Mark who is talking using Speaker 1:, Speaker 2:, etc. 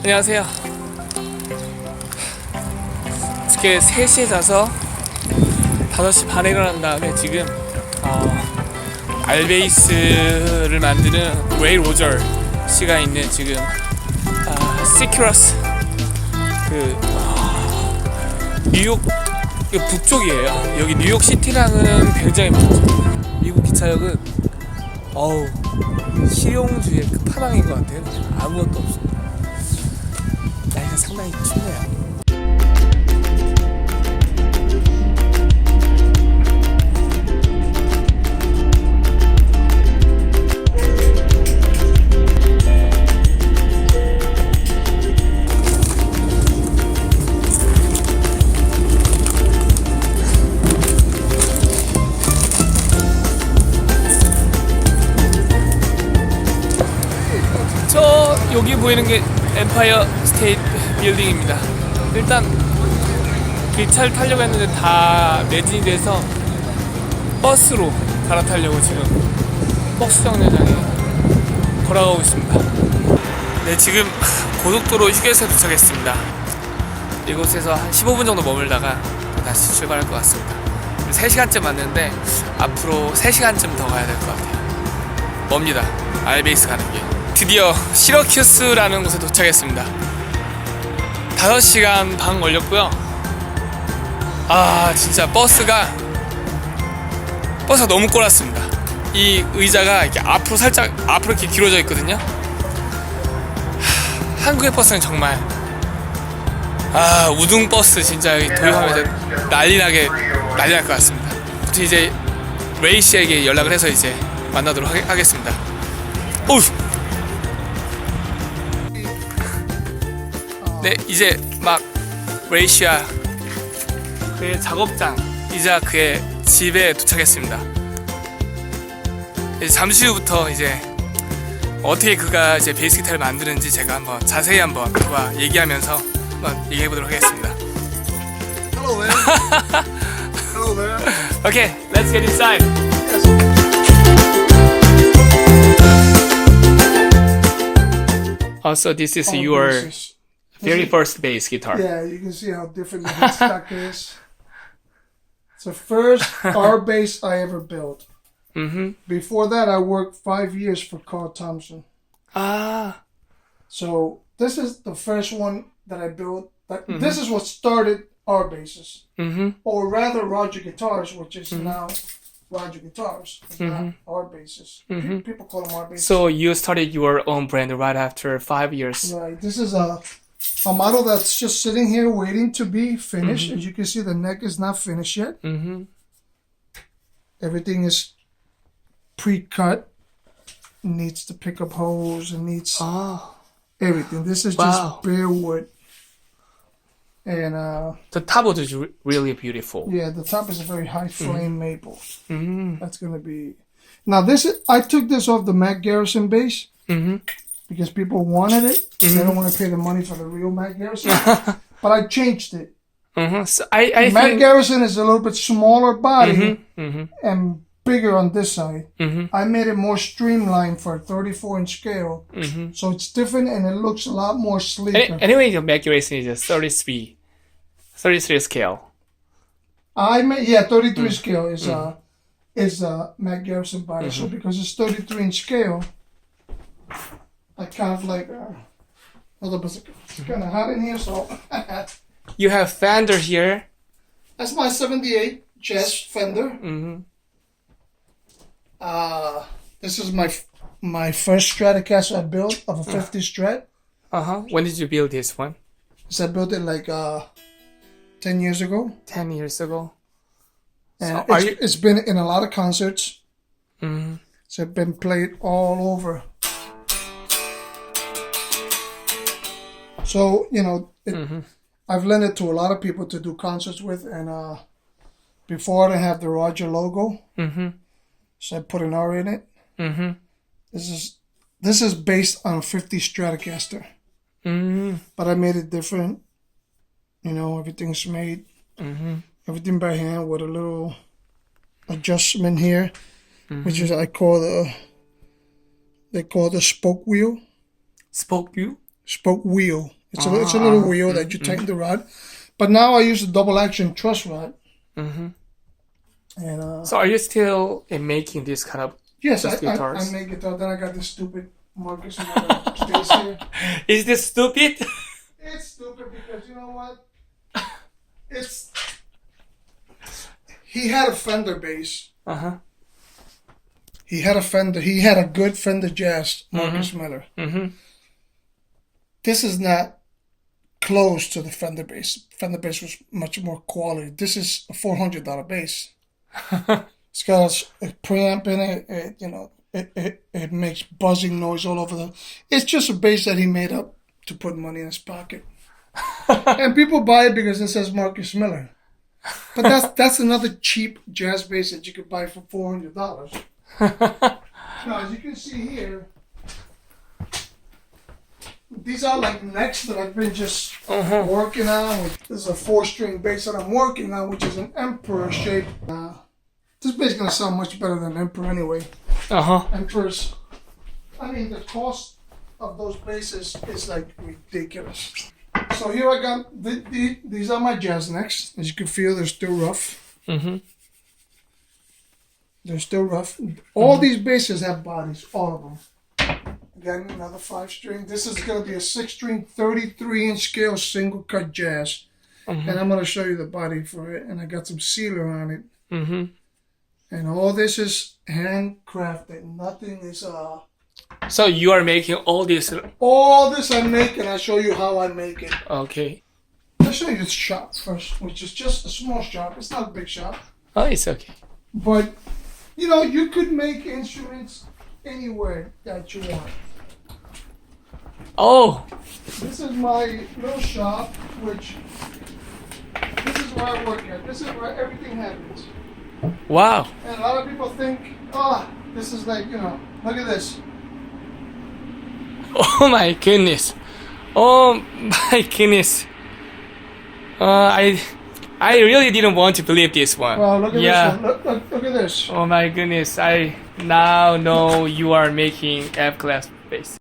Speaker 1: 안녕하세요. 어저께 3시에 자서 5시 반에 일어난 다음에 지금 알베이스를 만드는 레이 로저 씨가 있는 지금 시큐러스 뉴욕 북쪽이에요. 여기 뉴욕 시티랑은 굉장히 멀죠. 미국 기차역은 실용주의 끝판왕인 것 같아요. 아무것도 없습니다. 날씨가 상당히 춥네요. 여기 보이는 게 엠파이어 스테이트 빌딩입니다. 일단 기차를 타려고 했는데 다 매진이 돼서 버스로 갈아타려고 지금 버스 정류장에 걸어가고 있습니다. 네, 지금 고속도로 휴게소에 도착했습니다. 이곳에서 한 15분 정도 머물다가 다시 출발할 것 같습니다. 3시간쯤 왔는데 앞으로 3시간쯤 더 가야 될 것 같아요. 멉니다. 알베이스 가는 길. 드디어 시러큐스라는 곳에 도착했습니다. 5시간 반 걸렸고요. 진짜 버스가 너무 꼬랐습니다. 이 의자가 이렇게 앞으로 살짝 앞으로 이렇게 길어져 있거든요. 한국의 버스는 정말 우등 버스 진짜 여기 도입하면서 난리 날 것 같습니다. 이제 레이 씨에게 연락을 해서 이제 만나도록 하겠습니다. 오우. 네, 이제 막 레이 씨와 그의 작업장이자 그의 집에 도착했습니다. 이제 잠시 후부터 이제 어떻게 그가 이제 베이스 기타를 만드는지 제가 한번 자세히 한번 그와 얘기하면서 한번 얘기해 보도록 하겠습니다.
Speaker 2: Hello there. Hello there.
Speaker 1: Okay, let's get inside. Also, this is your very first bass guitar.
Speaker 2: Yeah, you can see how different the headstock is. It's the first Rbass I ever built. Before that, I worked 5 years for Carl Thompson. So this is the first one that I built. This is what started Rbasses. Or rather Roger Guitars, which is now Roger Guitars. It's not Rbasses. People call them Rbasses.
Speaker 1: So you started your own brand right after 5 years.
Speaker 2: Right. This is a model that's just sitting here waiting to be finished. As you can see, the neck is not finished yet. Everything is pre-cut. Needs the pickup hose and needs everything. This is just bare wood. And
Speaker 1: The top is really beautiful.
Speaker 2: yeah, the top is a very high frame maple. That's gonna be. Now I took this off the Mac Garrison bass. Because people wanted it. They don't want to pay the money for the real Matt Garrison. But I changed it.
Speaker 1: So I
Speaker 2: Matt
Speaker 1: think
Speaker 2: Garrison is a little bit smaller body and bigger on this side. I made it more streamlined for a 34-inch scale. So it's different and it looks a lot more sleeker.
Speaker 1: Anyway, your Mac Racing is a 33 scale.
Speaker 2: 33 scale is Matt Garrison body. So because it's 33-inch scale, I kind of like, it's kind of hot in here, so.
Speaker 1: You have Fender here.
Speaker 2: That's my 78 Jazz Fender. This is my first Stratocaster I built of a 50 Strat.
Speaker 1: When did you build this one?
Speaker 2: So I built it like 10 years ago.
Speaker 1: 10 years ago.
Speaker 2: And
Speaker 1: So
Speaker 2: it's been in a lot of concerts. So it's been played all over. So, I've lent it to a lot of people to do concerts with. And before I didn't have the Roger logo. So I put an R in it. This is based on a 50 Stratocaster. But I made it different. You know, everything's made. Everything by hand with a little adjustment here, which is they call the spoke wheel.
Speaker 1: Spoke you?
Speaker 2: Spoke wheel. It's a little wheel that you tighten the rod. But now I use a double action truss rod. And
Speaker 1: So are you still making this kind of
Speaker 2: yes,
Speaker 1: just
Speaker 2: I
Speaker 1: guitars?
Speaker 2: make it. Then I got this stupid Marcus stays here.
Speaker 1: Is this stupid?
Speaker 2: It's stupid because you know what? He had a Fender bass. He had a Fender. He had a good Fender Jazz, Marcus Miller. This is not close to the Fender bass. Fender bass was much more quality. This is a $400 bass. It's got a preamp in it. You know, it makes buzzing noise all over the. It's just a bass that he made up to put money in his pocket. And people buy it because it says Marcus Miller. But that's another cheap jazz bass that you could buy for $400. Now, as you can see here, these are like necks that I've been just working on. This is a 4-string bass that I'm working on, which is an Emperor shape. This bass is going to sound much better than Emperor anyway. Emperors, I mean, the cost of those basses is like ridiculous. So here I got, these are my jazz necks. As you can feel, they're still rough. They're still rough. All these basses have bodies, all of them. Again, another 5-string. This is going to be a 6-string, 33-inch scale single cut jazz. And I'm going to show you the body for it. And I got some sealer on it. And all this is handcrafted. Nothing is...
Speaker 1: So you are making all this?
Speaker 2: All this I make, and I'll show you how I make it.
Speaker 1: Okay.
Speaker 2: I'll show you the shop first, which is just a small shop. It's not a big shop.
Speaker 1: Oh, it's okay.
Speaker 2: But, you know, you could make instruments anywhere that you want.
Speaker 1: Oh.
Speaker 2: This is my little shop, which, this is where I work at. This is where everything happens.
Speaker 1: Wow.
Speaker 2: And a lot of people think, this is like, you know, look at this.
Speaker 1: Oh my goodness. Oh my goodness. I really didn't want to believe this one.
Speaker 2: Well, look at this one. Look at this.
Speaker 1: Oh my goodness. I now know you are making F-class bass.